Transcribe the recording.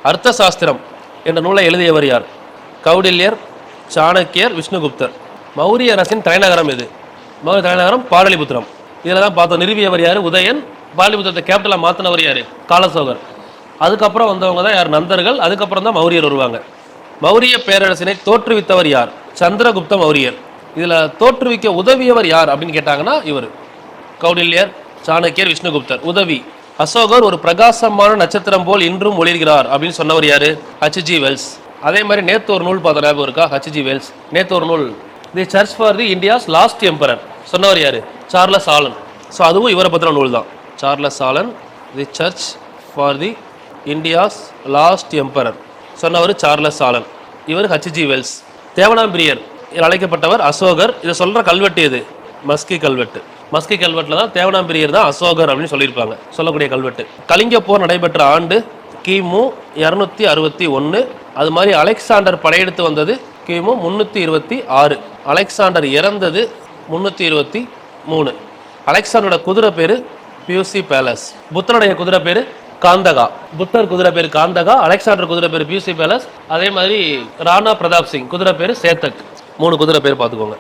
அர்த்த சாஸ்திரம் என்ற நூலை எழுதியவர் யார்? கௌடில்யர், சாணக்கியர், விஷ்ணுகுப்தர். மௌரிய அரசின் தலைநகரம் எது? மௌரிய தலைநகரம் பாடலிபுத்திரம். இதில் தான் பார்த்தோம். நிறுவியவர் யார்? உதயன். பாடலிபுத்திரத்தை கேபிட்டலாக மாற்றினவர் யார்? காலசோகர். அதுக்கப்புறம் வந்தவங்க தான் யார்? நந்தர்கள். அதுக்கப்புறம் தான் மௌரியர் வருவாங்க. மௌரிய பேரரசினை தோற்றுவித்தவர் யார்? சந்திரகுப்த மௌரியர். இதில் தோற்றுவிக்க உதவியவர் யார் அப்படின்னு கேட்டாங்கன்னா இவர் கௌடில்யர், சாணக்கியர், விஷ்ணுகுப்தர். உதவி அசோகர் ஒரு பிரகாசமான நட்சத்திரம் போல் இன்றும் ஒளிர்கிறார் அப்படின்னு சொன்னவர் யாரு? H.G. வெல்ஸ். அதே மாதிரி நேத்து ஒரு நூல் பார்த்த ஞாபகம் இருக்கா? H.G. வெல்ஸ். நேத்து ஒரு நூல் தி search for the India's lost emperor சொன்னவர் யாரு? Charles Alan. ஸோ அதுவும் இவரை பற்றின நூல் தான். Charles Allen, the search for the India's lost emperor சொன்னவர் சார்லஸ் ஆலன். இவர் H.G. வெல்ஸ். தேவனாம்பிரியர் அழைக்கப்பட்டவர் அசோகர். இதை சொல்ற கல்வெட்டு எது? மஸ்கி கல்வெட்டு. மஸ்கி கல்வெட்டில் தான் தேவனாம்பிரியர் தான் அசோகர் அப்படின்னு சொல்லியிருப்பாங்க, சொல்லக்கூடிய கல்வெட்டு. கலிங்க போர் நடைபெற்ற ஆண்டு கிமு 261. அது மாதிரி அலெக்சாண்டர் படையெடுத்து வந்தது கிமு 326. அலெக்சாண்டர் இறந்தது 323. அலெக்சாண்டரோட குதிரை பேரு பியூசி பேலஸ். புத்தனுடைய குதிரை பேரு காந்தகா. புத்தர் குதிரை பேரு காந்தகா, அலெக்சாண்டர் குதிரை பேரு பியூசி பேலஸ். அதே மாதிரி ராணா பிரதாப் சிங் குதிரை பேரு சேத்தக். 3 குதிரை பேர் பார்த்துக்கோங்க.